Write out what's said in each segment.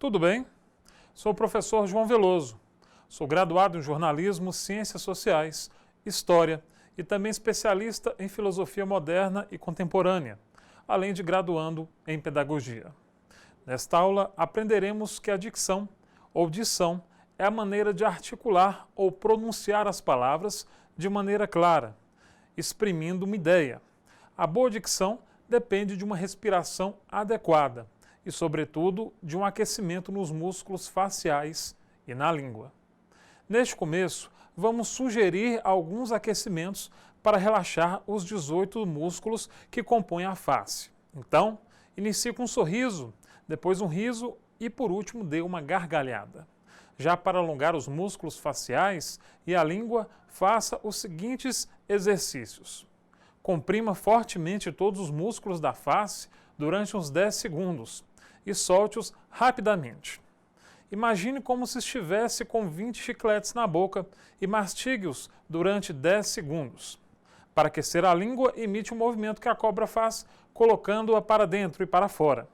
Tudo bem? Sou o professor João Veloso. Sou graduado em jornalismo, ciências sociais, história e também especialista em filosofia moderna e contemporânea, além de graduando em pedagogia. Nesta aula, aprenderemos que a dicção ou dição é a maneira de articular ou pronunciar as palavras de maneira clara, exprimindo uma ideia. A boa dicção depende de uma respiração adequada e, sobretudo, de um aquecimento nos músculos faciais e na língua. Neste começo, vamos sugerir alguns aquecimentos para relaxar os 18 músculos que compõem a face. Então, inicie com um sorriso, depois um riso e, por último, dê uma gargalhada. Já para alongar os músculos faciais e a língua, faça os seguintes exercícios. Comprima fortemente todos os músculos da face durante uns 10 segundos e solte-os rapidamente. Imagine como se estivesse com 20 chicletes na boca e mastigue-os durante 10 segundos. Para aquecer a língua, imite o movimento que a cobra faz, colocando-a para dentro e para fora.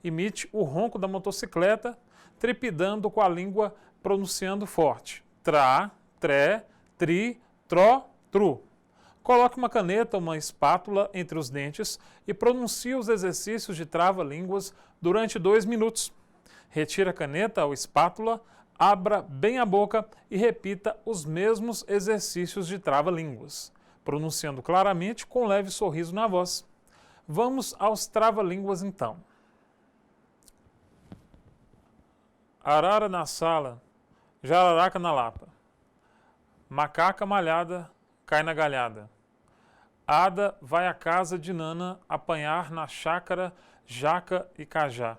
Imite o ronco da motocicleta, trepidando com a língua, pronunciando forte. Tra, tré, tri, tró, tru. Coloque uma caneta ou uma espátula entre os dentes e pronuncie os exercícios de trava-línguas durante 2 minutos. Retire a caneta ou espátula, abra bem a boca e repita os mesmos exercícios de trava-línguas, pronunciando claramente com um leve sorriso na voz. Vamos aos trava-línguas então. Arara na sala, jararaca na lapa. Macaca malhada, cai na galhada. Ada vai à casa de Nana apanhar na chácara jaca e cajá.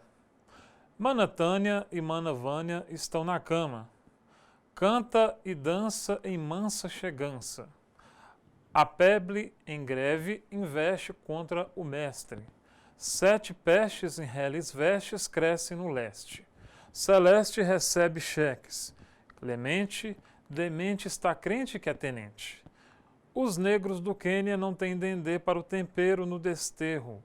Mana Tânia e Mana Vânia estão na cama. Canta e dança em mansa chegança. A peble em greve investe contra o mestre. 7 pestes em reles vestes crescem no leste. Celeste recebe cheques. Clemente, demente está crente que é tenente. Os negros do Quênia não têm dendê para o tempero no desterro.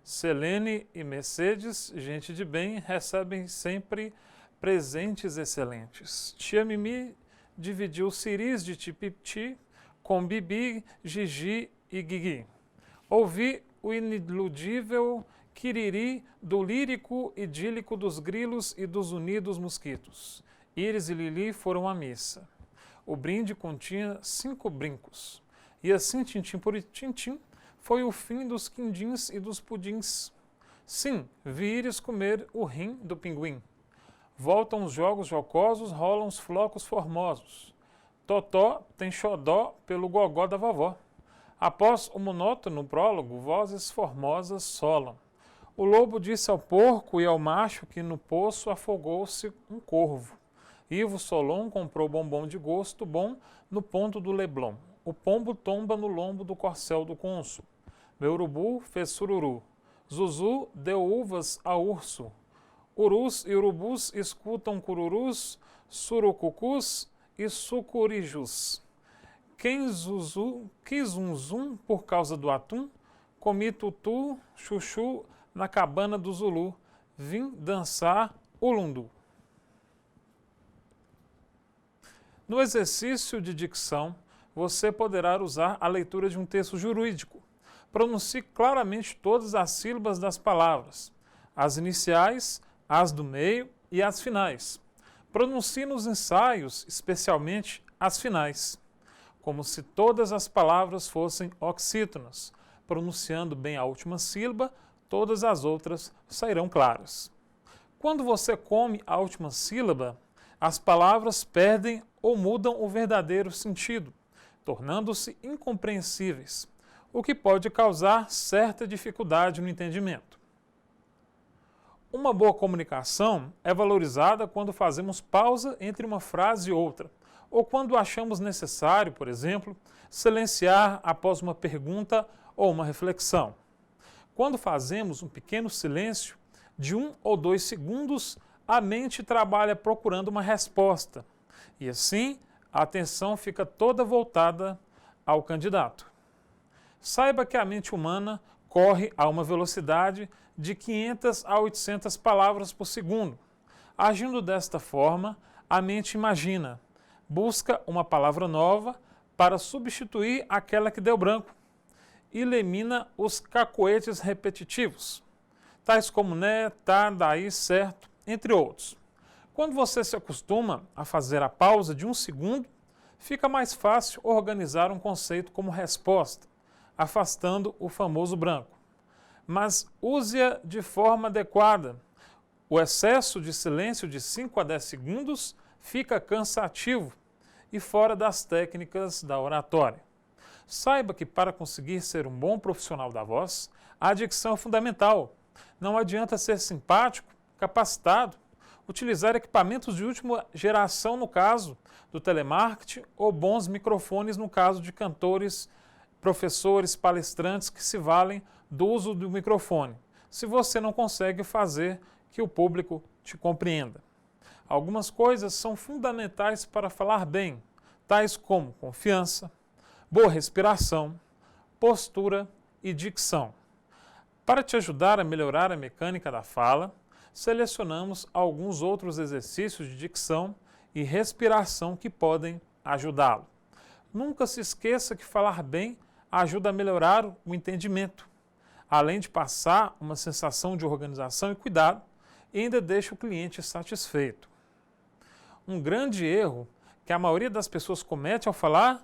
Selene e Mercedes, gente de bem, recebem sempre presentes excelentes. Tia Mimi dividiu ciris de tipiti com Bibi, Gigi e Guigui. Ouvi o iniludível quiriri do lírico idílico dos grilos e dos unidos mosquitos. Íris e Lili foram à missa. O brinde continha 5 brincos. E assim, tintim por tintim, foi o fim dos quindins e dos pudins. Sim, vi Íris comer o rim do pinguim. Voltam os jogos jocosos, rolam os flocos formosos. Totó tem xodó pelo gogó da vovó. Após o monótono prólogo, vozes formosas solam. O lobo disse ao porco e ao macho que no poço afogou-se um corvo. Ivo Solon comprou bombom de gosto bom no ponto do Leblon. O pombo tomba no lombo do corcel do cônsul. Meu urubu fez sururu. Zuzu deu uvas a urso. Urus e urubus escutam cururus, surucucus e sucurijus. Quem zuzu, quis zum por causa do atum, comi tutu, chuchu na cabana do Zulu. Vim dançar ulundu. No exercício de dicção, você poderá usar a leitura de um texto jurídico. Pronuncie claramente todas as sílabas das palavras, as iniciais, as do meio e as finais. Pronuncie nos ensaios, especialmente as finais, como se todas as palavras fossem oxítonas. Pronunciando bem a última sílaba, todas as outras sairão claras. Quando você come a última sílaba, as palavras perdem ou mudam o verdadeiro sentido, tornando-se incompreensíveis, o que pode causar certa dificuldade no entendimento. Uma boa comunicação é valorizada quando fazemos pausa entre uma frase e outra, ou quando achamos necessário, por exemplo, silenciar após uma pergunta ou uma reflexão. Quando fazemos um pequeno silêncio, de 1 ou 2 segundos, a mente trabalha procurando uma resposta, e assim a atenção fica toda voltada ao candidato. Saiba que a mente humana corre a uma velocidade de 500 a 800 palavras por segundo. Agindo desta forma, a mente imagina, busca uma palavra nova para substituir aquela que deu branco e elimina os cacoetes repetitivos, tais como né, tá, daí, certo, entre outros. Quando você se acostuma a fazer a pausa de 1 segundo, fica mais fácil organizar um conceito como resposta, afastando o famoso branco. Mas use-a de forma adequada. O excesso de silêncio de 5 a 10 segundos fica cansativo e fora das técnicas da oratória. Saiba que para conseguir ser um bom profissional da voz, a dicção é fundamental. Não adianta ser simpático, capacitado, utilizar equipamentos de última geração no caso do telemarketing ou bons microfones no caso de cantores, professores, palestrantes que se valem do uso do microfone, se você não consegue fazer que o público te compreenda. Algumas coisas são fundamentais para falar bem, tais como confiança, boa respiração, postura e dicção. Para te ajudar a melhorar a mecânica da fala, selecionamos alguns outros exercícios de dicção e respiração que podem ajudá-lo. Nunca se esqueça que falar bem ajuda a melhorar o entendimento, além de passar uma sensação de organização e cuidado, e ainda deixa o cliente satisfeito. Um grande erro que a maioria das pessoas comete ao falar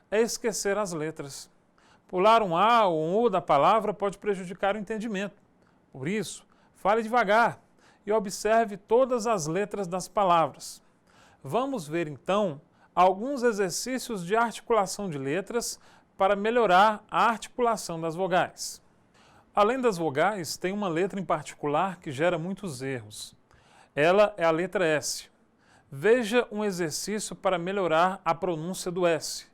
é esquecer as letras. Pular um A ou um U da palavra pode prejudicar o entendimento. Por isso, fale devagar e observe todas as letras das palavras. Vamos ver então alguns exercícios de articulação de letras para melhorar a articulação das vogais. Além das vogais, tem uma letra em particular que gera muitos erros. Ela é a letra S. Veja um exercício para melhorar a pronúncia do S.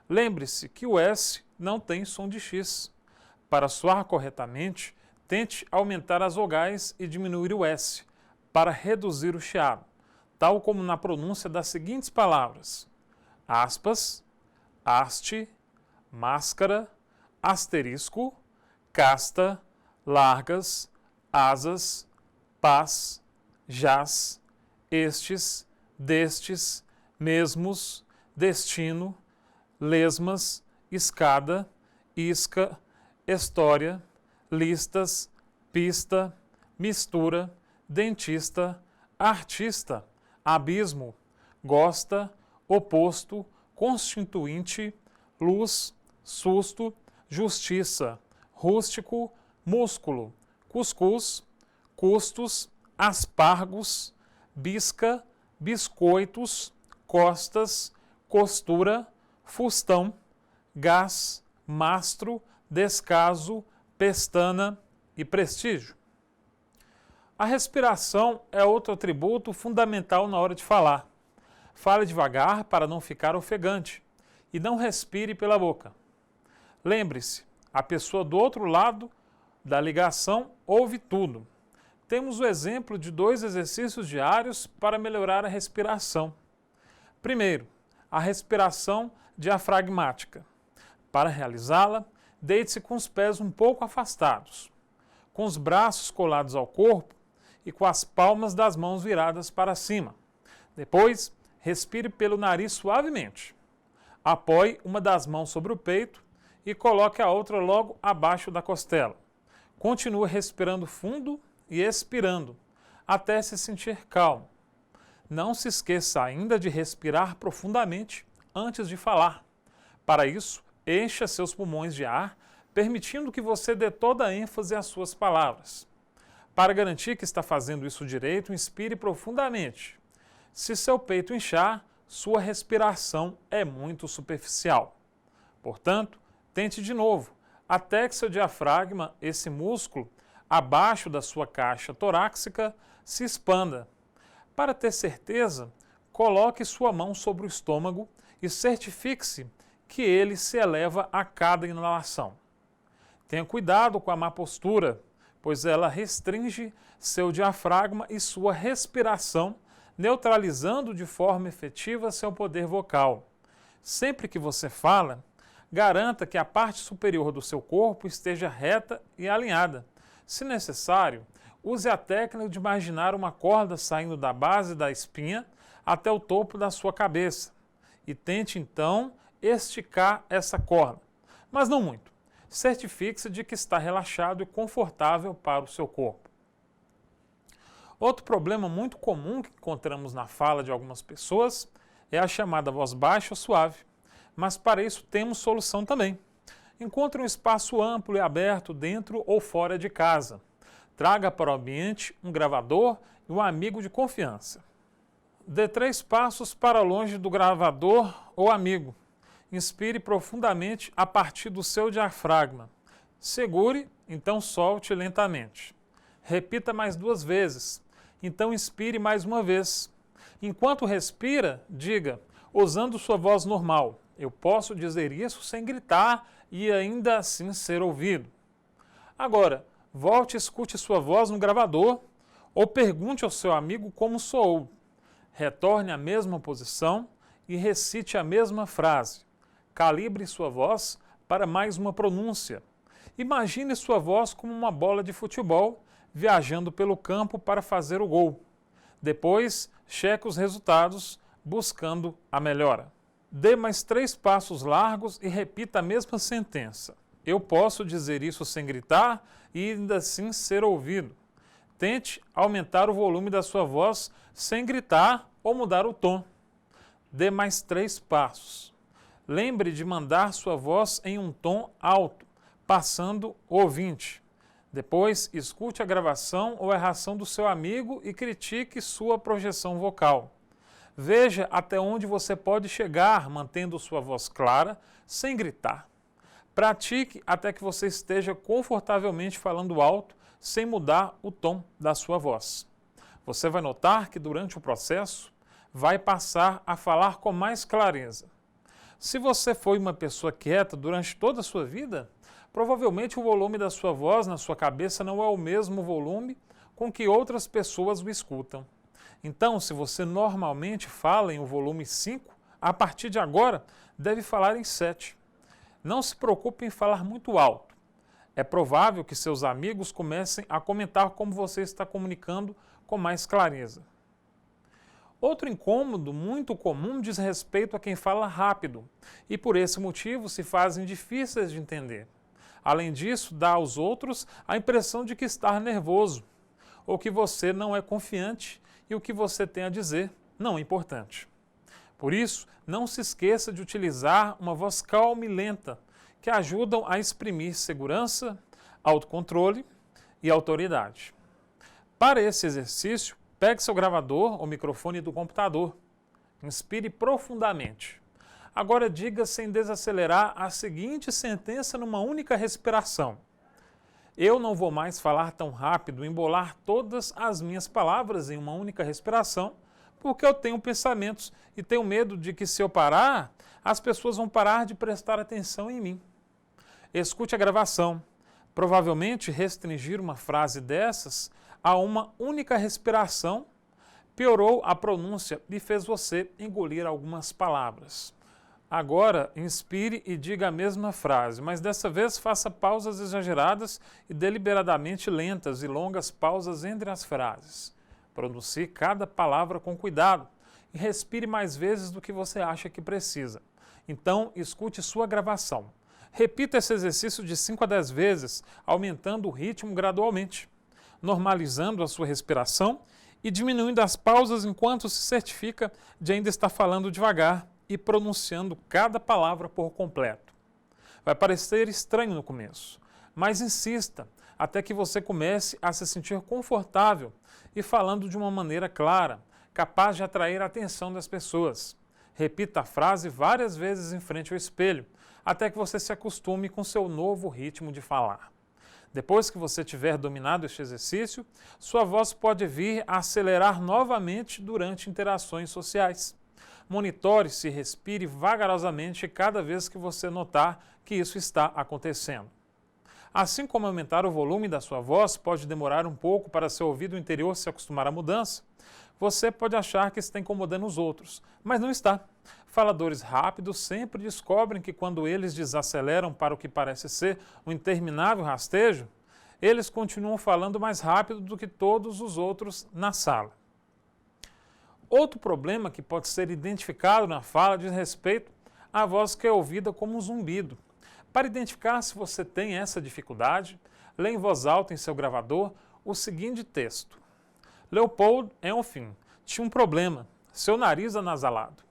Lembre-se que o S não tem som de X. Para soar corretamente, tente aumentar as vogais e diminuir o S, para reduzir o chiado, tal como na pronúncia das seguintes palavras: aspas, haste, máscara, asterisco, casta, largas, asas, paz, jaz, estes, destes, mesmos, destino, lesmas, escada, isca, história, listas, pista, mistura, dentista, artista, abismo, gosta, oposto, constituinte, luz, susto, justiça, rústico, músculo, cuscuz, custos, aspargos, bisca, biscoitos, costas, costura, fustão, gás, mastro, descaso, pestana e prestígio. A respiração é outro atributo fundamental na hora de falar. Fale devagar para não ficar ofegante e não respire pela boca. Lembre-se, a pessoa do outro lado da ligação ouve tudo. Temos o exemplo de 2 exercícios diários para melhorar a respiração. Primeiro, a respiração diafragmática. Para realizá-la, deite-se com os pés um pouco afastados, com os braços colados ao corpo e com as palmas das mãos viradas para cima. Depois, respire pelo nariz suavemente. Apoie uma das mãos sobre o peito e coloque a outra logo abaixo da costela. Continue respirando fundo e expirando, até se sentir calmo. Não se esqueça ainda de respirar profundamente antes de falar. Para isso, encha seus pulmões de ar, permitindo que você dê toda a ênfase às suas palavras. Para garantir que está fazendo isso direito, inspire profundamente. Se seu peito inchar, sua respiração é muito superficial. Portanto, tente de novo, até que seu diafragma, esse músculo, abaixo da sua caixa torácica, se expanda. Para ter certeza, coloque sua mão sobre o estômago e certifique-se que ele se eleva a cada inalação. Tenha cuidado com a má postura, pois ela restringe seu diafragma e sua respiração, neutralizando de forma efetiva seu poder vocal. Sempre que você fala, garanta que a parte superior do seu corpo esteja reta e alinhada. Se necessário, use a técnica de imaginar uma corda saindo da base da espinha até o topo da sua cabeça e tente então esticar essa corda, mas não muito. Certifique-se de que está relaxado e confortável para o seu corpo. Outro problema muito comum que encontramos na fala de algumas pessoas é a chamada voz baixa ou suave, mas para isso temos solução também. Encontre um espaço amplo e aberto dentro ou fora de casa. Traga para o ambiente um gravador e um amigo de confiança. Dê 3 passos para longe do gravador ou amigo. Inspire profundamente a partir do seu diafragma. Segure, então solte lentamente. Repita mais 2 vezes. Então inspire mais uma vez. Enquanto respira, diga, usando sua voz normal. Eu posso dizer isso sem gritar e ainda assim ser ouvido. Agora, volte e escute sua voz no gravador ou pergunte ao seu amigo como soou. Retorne à mesma posição e recite a mesma frase. Calibre sua voz para mais uma pronúncia. Imagine sua voz como uma bola de futebol viajando pelo campo para fazer o gol. Depois, cheque os resultados, buscando a melhora. Dê mais 3 passos largos e repita a mesma sentença. Eu posso dizer isso sem gritar e ainda assim ser ouvido. Tente aumentar o volume da sua voz sem gritar ou mudar o tom. Dê mais 3 passos. Lembre de mandar sua voz em um tom alto, passando o ouvinte. Depois, escute a gravação ou erração do seu amigo e critique sua projeção vocal. Veja até onde você pode chegar mantendo sua voz clara, sem gritar. Pratique até que você esteja confortavelmente falando alto, sem mudar o tom da sua voz. Você vai notar que durante o processo, vai passar a falar com mais clareza. Se você foi uma pessoa quieta durante toda a sua vida, provavelmente o volume da sua voz na sua cabeça não é o mesmo volume com que outras pessoas o escutam. Então, se você normalmente fala em um volume 5, a partir de agora deve falar em 7. Não se preocupe em falar muito alto. É provável que seus amigos comecem a comentar como você está comunicando com mais clareza. Outro incômodo muito comum diz respeito a quem fala rápido e por esse motivo se fazem difíceis de entender. Além disso, dá aos outros a impressão de que está nervoso ou que você não é confiante e o que você tem a dizer não é importante. Por isso, não se esqueça de utilizar uma voz calma e lenta que ajudam a exprimir segurança, autocontrole e autoridade. Para esse exercício, pegue seu gravador ou microfone do computador. Inspire profundamente. Agora diga sem desacelerar a seguinte sentença numa única respiração. Eu não vou mais falar tão rápido, embolar todas as minhas palavras em uma única respiração, porque eu tenho pensamentos e tenho medo de que se eu parar, as pessoas vão parar de prestar atenção em mim. Escute a gravação. Provavelmente restringir uma frase dessas a uma única respiração piorou a pronúncia e fez você engolir algumas palavras. Agora, inspire e diga a mesma frase, mas dessa vez faça pausas exageradas e deliberadamente lentas e longas pausas entre as frases. Pronuncie cada palavra com cuidado e respire mais vezes do que você acha que precisa. Então, escute sua gravação. Repita esse exercício de 5 a 10 vezes, aumentando o ritmo gradualmente, normalizando a sua respiração e diminuindo as pausas enquanto se certifica de ainda estar falando devagar e pronunciando cada palavra por completo. Vai parecer estranho no começo, mas insista até que você comece a se sentir confortável e falando de uma maneira clara, capaz de atrair a atenção das pessoas. Repita a frase várias vezes em frente ao espelho, até que você se acostume com seu novo ritmo de falar. Depois que você tiver dominado este exercício, sua voz pode vir a acelerar novamente durante interações sociais. Monitore-se e respire vagarosamente cada vez que você notar que isso está acontecendo. Assim como aumentar o volume da sua voz pode demorar um pouco para seu ouvido interior se acostumar à mudança, você pode achar que está incomodando os outros, mas não está. Faladores rápidos sempre descobrem que quando eles desaceleram para o que parece ser um interminável rastejo, eles continuam falando mais rápido do que todos os outros na sala. Outro problema que pode ser identificado na fala diz respeito à voz que é ouvida como um zumbido. Para identificar se você tem essa dificuldade, lê em voz alta em seu gravador o seguinte texto. Leopold, enfim, tinha um problema, seu nariz anasalado.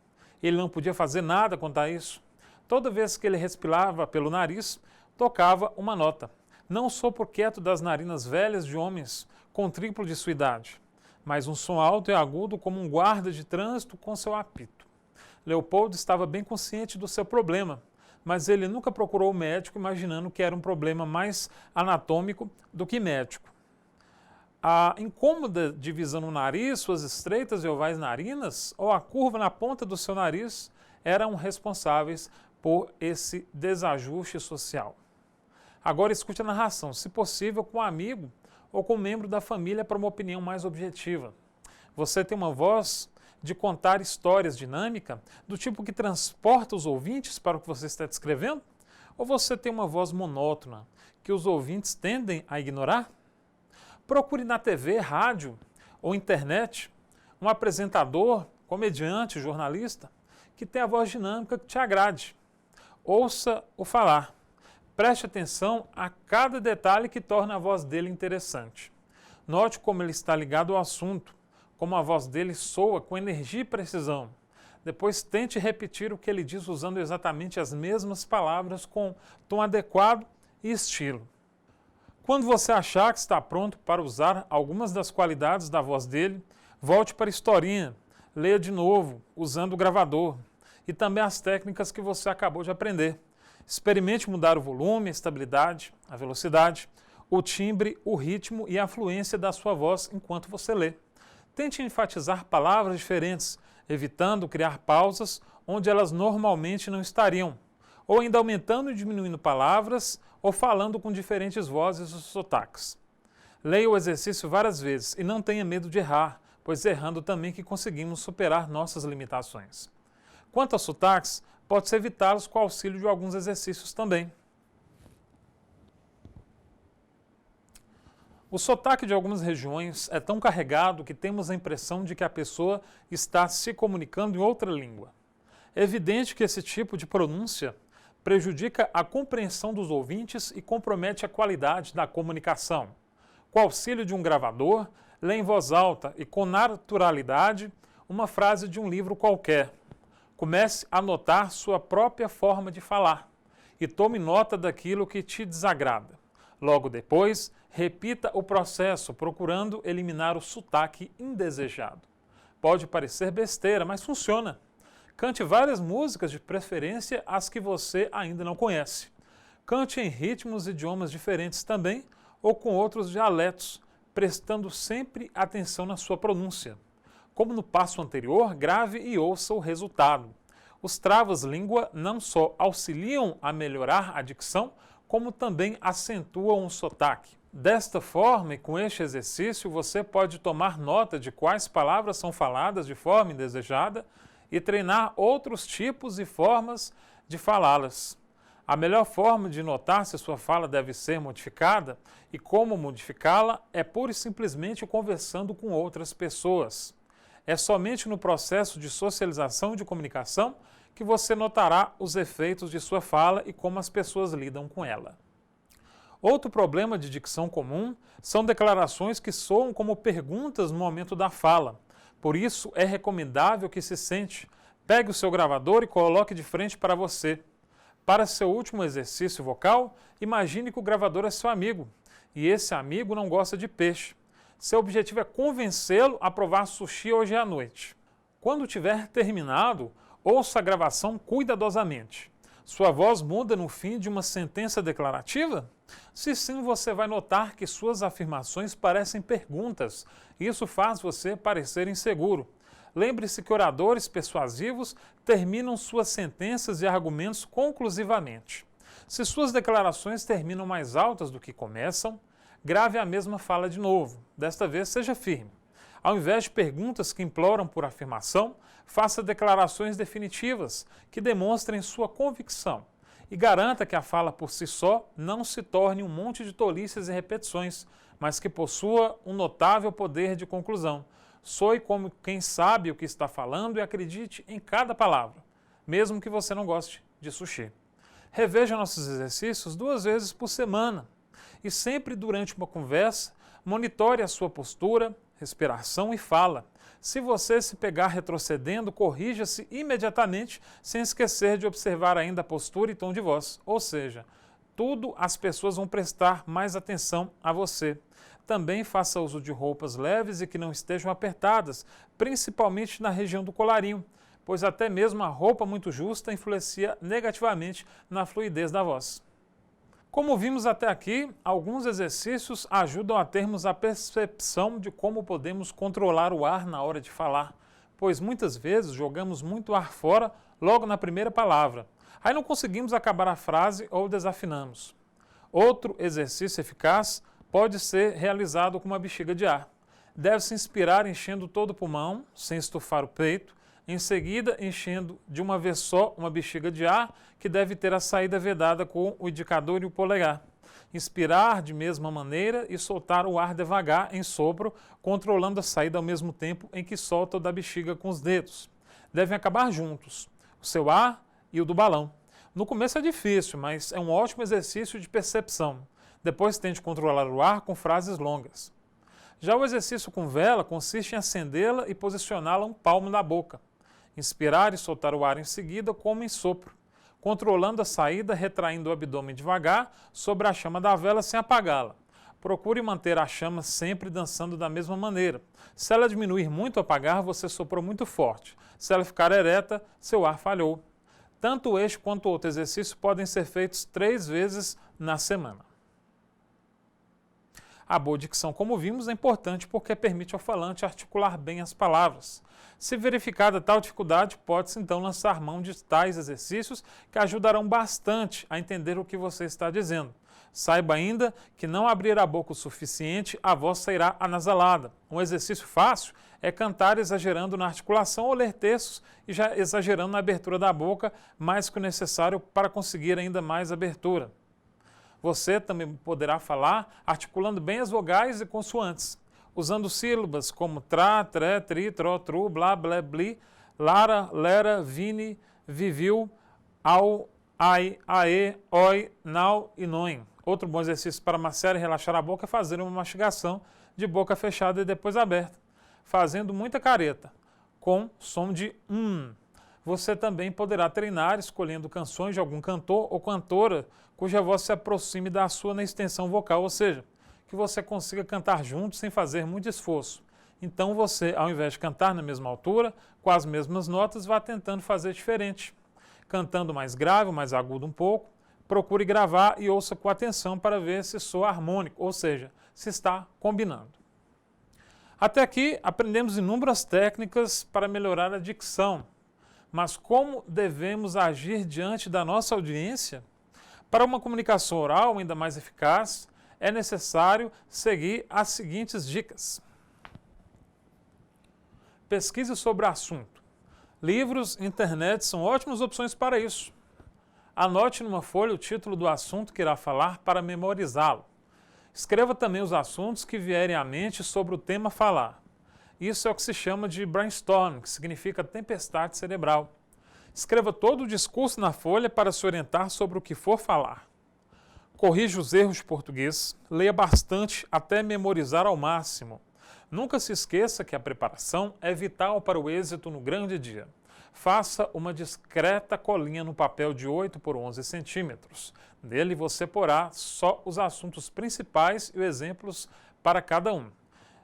Ele não podia fazer nada quanto a isso. Toda vez que ele respirava pelo nariz, tocava uma nota. Não sopro quieto das narinas velhas de homens com triplo de sua idade, mas um som alto e agudo como um guarda de trânsito com seu apito. Leopold estava bem consciente do seu problema, mas ele nunca procurou o médico imaginando que era um problema mais anatômico do que médico. A incômoda divisão no nariz, suas estreitas e ovais narinas, ou a curva na ponta do seu nariz, eram responsáveis por esse desajuste social. Agora escute a narração, se possível com um amigo ou com um membro da família para uma opinião mais objetiva. Você tem uma voz de contar histórias dinâmica, do tipo que transporta os ouvintes para o que você está descrevendo? Ou você tem uma voz monótona, que os ouvintes tendem a ignorar? Procure na TV, rádio ou internet um apresentador, comediante, jornalista, que tenha a voz dinâmica que te agrade. Ouça-o falar. Preste atenção a cada detalhe que torna a voz dele interessante. Note como ele está ligado ao assunto, como a voz dele soa com energia e precisão. Depois tente repetir o que ele diz usando exatamente as mesmas palavras com tom adequado e estilo. Quando você achar que está pronto para usar algumas das qualidades da voz dele, volte para a historinha, leia de novo, usando o gravador e também as técnicas que você acabou de aprender. Experimente mudar o volume, a estabilidade, a velocidade, o timbre, o ritmo e a fluência da sua voz enquanto você lê. Tente enfatizar palavras diferentes, evitando criar pausas onde elas normalmente não estariam, ou ainda aumentando e diminuindo palavras ou falando com diferentes vozes ou sotaques. Leia o exercício várias vezes e não tenha medo de errar, pois errando também que conseguimos superar nossas limitações. Quanto aos sotaques, pode-se evitá-los com o auxílio de alguns exercícios também. O sotaque de algumas regiões é tão carregado que temos a impressão de que a pessoa está se comunicando em outra língua. É evidente que esse tipo de pronúncia prejudica a compreensão dos ouvintes e compromete a qualidade da comunicação. Com o auxílio de um gravador, lê em voz alta e com naturalidade uma frase de um livro qualquer. Comece a notar sua própria forma de falar e tome nota daquilo que te desagrada. Logo depois, repita o processo, procurando eliminar o sotaque indesejado. Pode parecer besteira, mas funciona. Cante várias músicas, de preferência as que você ainda não conhece. Cante em ritmos e idiomas diferentes também, ou com outros dialetos, prestando sempre atenção na sua pronúncia. Como no passo anterior, grave e ouça o resultado. Os travas-língua não só auxiliam a melhorar a dicção, como também acentuam o sotaque. Desta forma e com este exercício, você pode tomar nota de quais palavras são faladas de forma indesejada e treinar outros tipos e formas de falá-las. A melhor forma de notar se sua fala deve ser modificada e como modificá-la é pura e simplesmente conversando com outras pessoas. É somente no processo de socialização e de comunicação que você notará os efeitos de sua fala e como as pessoas lidam com ela. Outro problema de dicção comum são declarações que soam como perguntas no momento da fala. Por isso, é recomendável que se sente, pegue o seu gravador e coloque de frente para você. Para seu último exercício vocal, imagine que o gravador é seu amigo e esse amigo não gosta de peixe. Seu objetivo é convencê-lo a provar sushi hoje à noite. Quando tiver terminado, ouça a gravação cuidadosamente. Sua voz muda no fim de uma sentença declarativa? Se sim, você vai notar que suas afirmações parecem perguntas. Isso faz você parecer inseguro. Lembre-se que oradores persuasivos terminam suas sentenças e argumentos conclusivamente. Se suas declarações terminam mais altas do que começam, grave a mesma fala de novo. Desta vez, seja firme. Ao invés de perguntas que imploram por afirmação, faça declarações definitivas que demonstrem sua convicção. E garanta que a fala por si só não se torne um monte de tolices e repetições, mas que possua um notável poder de conclusão. Soe como quem sabe o que está falando e acredite em cada palavra, mesmo que você não goste de sushi. Reveja nossos exercícios 2 vezes por semana e sempre durante uma conversa, monitore a sua postura, respiração e fala. Se você se pegar retrocedendo, corrija-se imediatamente, sem esquecer de observar ainda a postura e tom de voz. Ou seja, tudo as pessoas vão prestar mais atenção a você. Também faça uso de roupas leves e que não estejam apertadas, principalmente na região do colarinho, pois até mesmo a roupa muito justa influencia negativamente na fluidez da voz. Como vimos até aqui, alguns exercícios ajudam a termos a percepção de como podemos controlar o ar na hora de falar, pois muitas vezes jogamos muito ar fora logo na primeira palavra. Aí não conseguimos acabar a frase ou desafinamos. Outro exercício eficaz pode ser realizado com uma bexiga de ar. Deve-se inspirar enchendo todo o pulmão, sem estufar o peito, em seguida enchendo de uma vez só uma bexiga de ar, que deve ter a saída vedada com o indicador e o polegar. Inspirar de mesma maneira e soltar o ar devagar em sopro, controlando a saída ao mesmo tempo em que solta o da bexiga com os dedos. Devem acabar juntos, o seu ar e o do balão. No começo é difícil, mas é um ótimo exercício de percepção. Depois tente controlar o ar com frases longas. Já o exercício com vela consiste em acendê-la e posicioná-la um palmo na boca. Inspirar e soltar o ar em seguida, como em sopro, controlando a saída, retraindo o abdômen devagar sobre a chama da vela sem apagá-la. Procure manter a chama sempre dançando da mesma maneira. Se ela diminuir muito ou apagar, você soprou muito forte. Se ela ficar ereta, seu ar falhou. Tanto este quanto o outro exercício podem ser feitos 3 vezes na semana. A boa dicção, como vimos, é importante porque permite ao falante articular bem as palavras. Se verificada tal dificuldade, pode-se então lançar mão de tais exercícios que ajudarão bastante a entender o que você está dizendo. Saiba ainda que não abrir a boca o suficiente, a voz sairá anasalada. Um exercício fácil é cantar exagerando na articulação ou ler textos e já exagerando na abertura da boca, mais que o necessário para conseguir ainda mais abertura. Você também poderá falar articulando bem as vogais e consoantes, usando sílabas como tra, tre, tri, tro, tru, blá, blé, bli, lara, lera, vini, viviu, au, ai, ae, oi, nau e noin. Outro bom exercício para maciar e relaxar a boca é fazer uma mastigação de boca fechada e depois aberta, fazendo muita careta, com som de Você também poderá treinar escolhendo canções de algum cantor ou cantora cuja voz se aproxime da sua na extensão vocal, ou seja, que você consiga cantar junto sem fazer muito esforço. Então você, ao invés de cantar na mesma altura, com as mesmas notas, vá tentando fazer diferente. Cantando mais grave, mais agudo um pouco, procure gravar e ouça com atenção para ver se soa harmônico, ou seja, se está combinando. Até aqui aprendemos inúmeras técnicas para melhorar a dicção. Mas como devemos agir diante da nossa audiência? Para uma comunicação oral ainda mais eficaz, é necessário seguir as seguintes dicas. Pesquise sobre o assunto. Livros, internet são ótimas opções para isso. Anote numa folha o título do assunto que irá falar para memorizá-lo. Escreva também os assuntos que vierem à mente sobre o tema a falar. Isso é o que se chama de brainstorm, que significa tempestade cerebral. Escreva todo o discurso na folha para se orientar sobre o que for falar. Corrija os erros de português, leia bastante até memorizar ao máximo. Nunca se esqueça que a preparação é vital para o êxito no grande dia. Faça uma discreta colinha no papel de 8 por 11 centímetros. Nele você porá só os assuntos principais e os exemplos para cada um.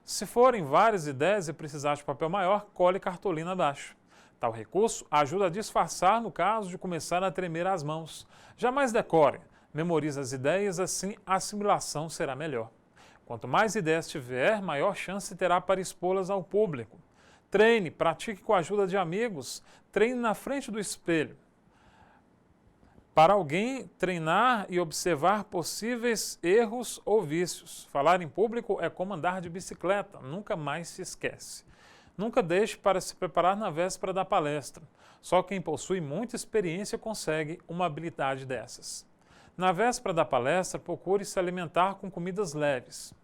Se forem várias ideias e precisar de papel maior, cole cartolina abaixo. Tal recurso ajuda a disfarçar no caso de começar a tremer as mãos. Jamais decore, memorize as ideias, assim a assimilação será melhor. Quanto mais ideias tiver, maior chance terá para expô-las ao público. Treine, pratique com a ajuda de amigos, treine na frente do espelho. Para alguém treinar e observar possíveis erros ou vícios. Falar em público é como andar de bicicleta, nunca mais se esquece. Nunca deixe para se preparar na véspera da palestra. Só quem possui muita experiência consegue uma habilidade dessas. Na véspera da palestra, procure se alimentar com comidas leves.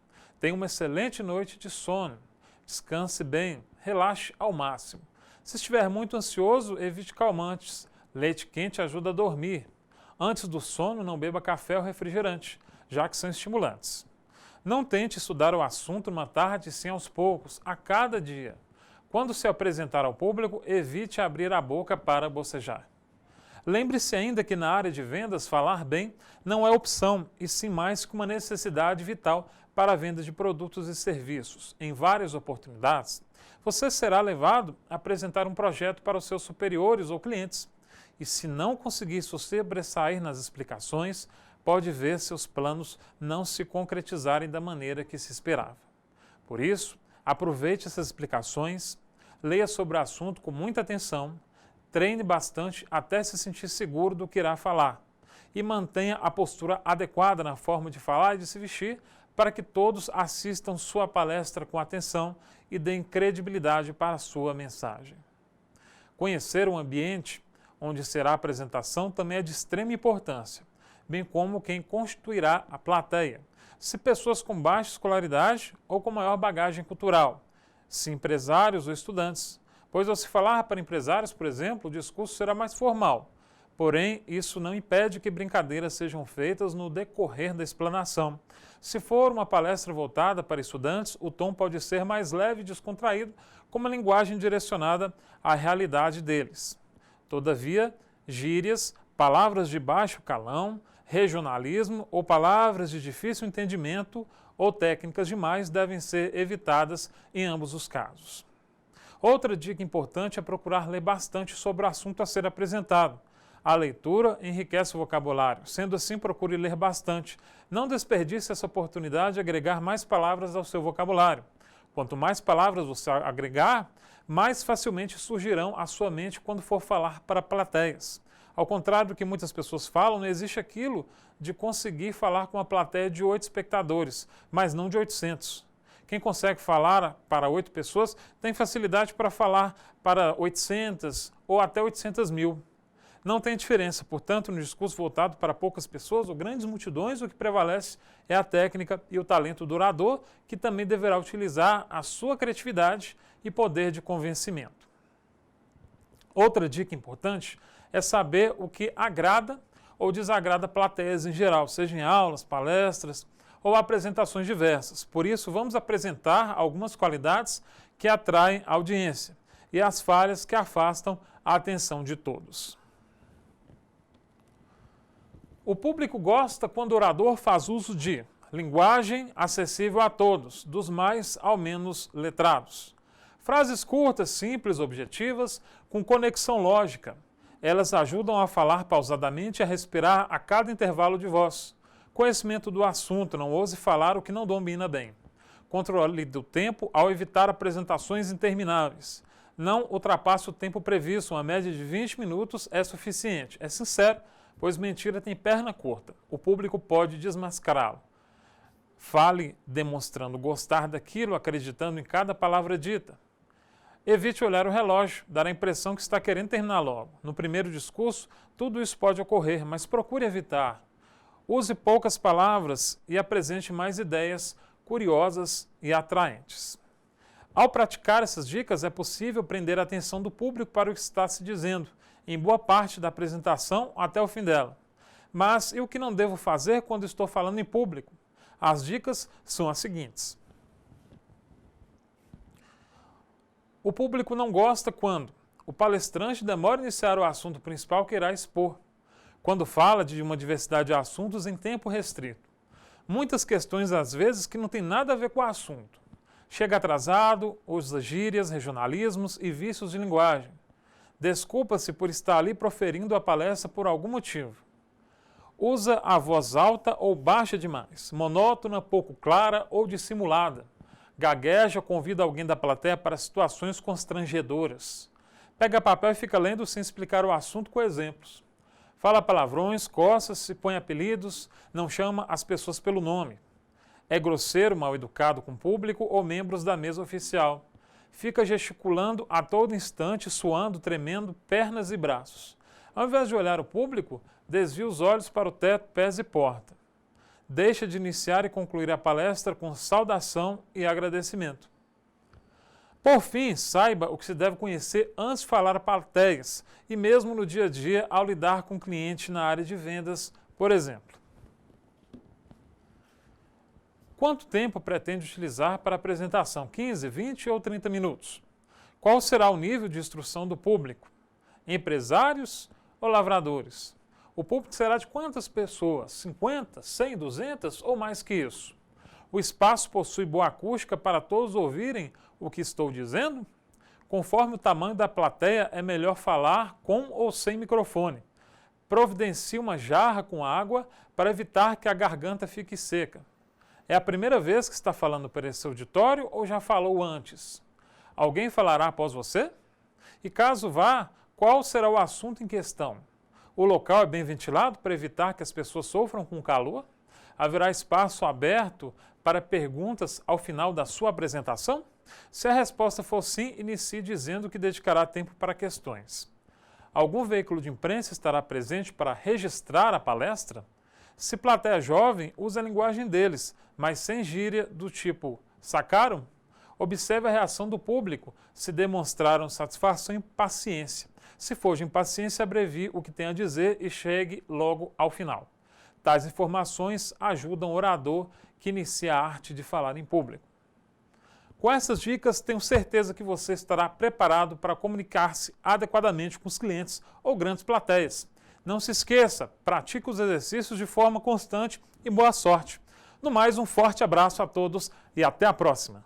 Tenha uma excelente noite de sono. Descanse bem, relaxe ao máximo. Se estiver muito ansioso, evite calmantes. Leite quente ajuda a dormir. Antes do sono, não beba café ou refrigerante, já que são estimulantes. Não tente estudar o assunto numa tarde, sim aos poucos, a cada dia. Quando se apresentar ao público, evite abrir a boca para bocejar. Lembre-se ainda que na área de vendas, falar bem não é opção, e sim mais que uma necessidade vital para a venda de produtos e serviços. Em várias oportunidades, você será levado a apresentar um projeto para os seus superiores ou clientes. E se não conseguir se sobressair nas explicações, pode ver seus planos não se concretizarem da maneira que se esperava. Por isso, aproveite essas explicações, leia sobre o assunto com muita atenção, treine bastante até se sentir seguro do que irá falar e mantenha a postura adequada na forma de falar e de se vestir para que todos assistam sua palestra com atenção e deem credibilidade para a sua mensagem. Conhecer o ambiente onde será a apresentação também é de extrema importância, bem como quem constituirá a plateia, se pessoas com baixa escolaridade ou com maior bagagem cultural, se empresários ou estudantes, pois ao se falar para empresários, por exemplo, o discurso será mais formal, porém isso não impede que brincadeiras sejam feitas no decorrer da explanação. Se for uma palestra voltada para estudantes, o tom pode ser mais leve e descontraído, com uma linguagem direcionada à realidade deles. Todavia, gírias, palavras de baixo calão, regionalismo ou palavras de difícil entendimento ou técnicas demais devem ser evitadas em ambos os casos. Outra dica importante é procurar ler bastante sobre o assunto a ser apresentado. A leitura enriquece o vocabulário, sendo assim procure ler bastante. Não desperdice essa oportunidade de agregar mais palavras ao seu vocabulário. Quanto mais palavras você agregar, mais facilmente surgirão à sua mente quando for falar para plateias. Ao contrário do que muitas pessoas falam, não existe aquilo de conseguir falar com uma plateia de 8 espectadores, mas não de 800. Quem consegue falar para 8 pessoas tem facilidade para falar para 800 ou até 800 mil. Não tem diferença, portanto, no discurso voltado para poucas pessoas ou grandes multidões, o que prevalece é a técnica e o talento do orador, que também deverá utilizar a sua criatividade e poder de convencimento. Outra dica importante é saber o que agrada ou desagrada plateias em geral, seja em aulas, palestras ou apresentações diversas. Por isso, vamos apresentar algumas qualidades que atraem a audiência e as falhas que afastam a atenção de todos. O público gosta quando o orador faz uso de linguagem acessível a todos, dos mais ao menos letrados. Frases curtas, simples, objetivas, com conexão lógica. Elas ajudam a falar pausadamente e a respirar a cada intervalo de voz. Conhecimento do assunto, não ouse falar o que não domina bem. Controle do tempo ao evitar apresentações intermináveis. Não ultrapasse o tempo previsto, uma média de 20 minutos é suficiente. É sincero, pois mentira tem perna curta. O público pode desmascará-lo. Fale demonstrando gostar daquilo, acreditando em cada palavra dita. Evite olhar o relógio, dar a impressão que está querendo terminar logo. No primeiro discurso, tudo isso pode ocorrer, mas procure evitar. Use poucas palavras e apresente mais ideias curiosas e atraentes. Ao praticar essas dicas, é possível prender a atenção do público para o que está se dizendo, em boa parte da apresentação até o fim dela. Mas e o que não devo fazer quando estou falando em público? As dicas são as seguintes. O público não gosta quando o palestrante demora a iniciar o assunto principal que irá expor, quando fala de uma diversidade de assuntos em tempo restrito. Muitas questões, às vezes, que não tem nada a ver com o assunto. Chega atrasado, usa gírias, regionalismos e vícios de linguagem. Desculpa-se por estar ali proferindo a palestra por algum motivo. Usa a voz alta ou baixa demais, monótona, pouco clara ou dissimulada. Gagueja ou convida alguém da plateia para situações constrangedoras. Pega papel e fica lendo sem explicar o assunto com exemplos. Fala palavrões, coça-se, põe apelidos, não chama as pessoas pelo nome. É grosseiro, mal educado com o público ou membros da mesa oficial. fica gesticulando a todo instante, suando, tremendo pernas e braços. Ao invés de olhar o público, desvia os olhos para o teto, pés e porta. Deixa de iniciar e concluir a palestra com saudação e agradecimento. Por fim, saiba o que se deve conhecer antes de falar a plateias e mesmo no dia a dia ao lidar com cliente na área de vendas, por exemplo. Quanto tempo pretende utilizar para a apresentação? 15, 20 ou 30 minutos? Qual será o nível de instrução do público? Empresários ou lavradores? O público será de quantas pessoas? 50, 100, 200 ou mais que isso? O espaço possui boa acústica para todos ouvirem o que estou dizendo? Conforme o tamanho da plateia, é melhor falar com ou sem microfone. Providencie uma jarra com água para evitar que a garganta fique seca. É a primeira vez que está falando para esse auditório ou já falou antes? Alguém falará após você? E caso vá, qual será o assunto em questão? O local é bem ventilado para evitar que as pessoas sofram com calor? Haverá espaço aberto para perguntas ao final da sua apresentação? Se a resposta for sim, inicie dizendo que dedicará tempo para questões. Algum veículo de imprensa estará presente para registrar a palestra? Se plateia jovem, use a linguagem deles, mas sem gíria do tipo sacaram? Observe a reação do público, se demonstraram satisfação e paciência. Se for de impaciência, abrevie o que tem a dizer e chegue logo ao final. Tais informações ajudam o orador que inicia a arte de falar em público. Com essas dicas, tenho certeza que você estará preparado para comunicar-se adequadamente com os clientes ou grandes plateias. Não se esqueça, pratique os exercícios de forma constante e boa sorte. No mais, um forte abraço a todos e até a próxima!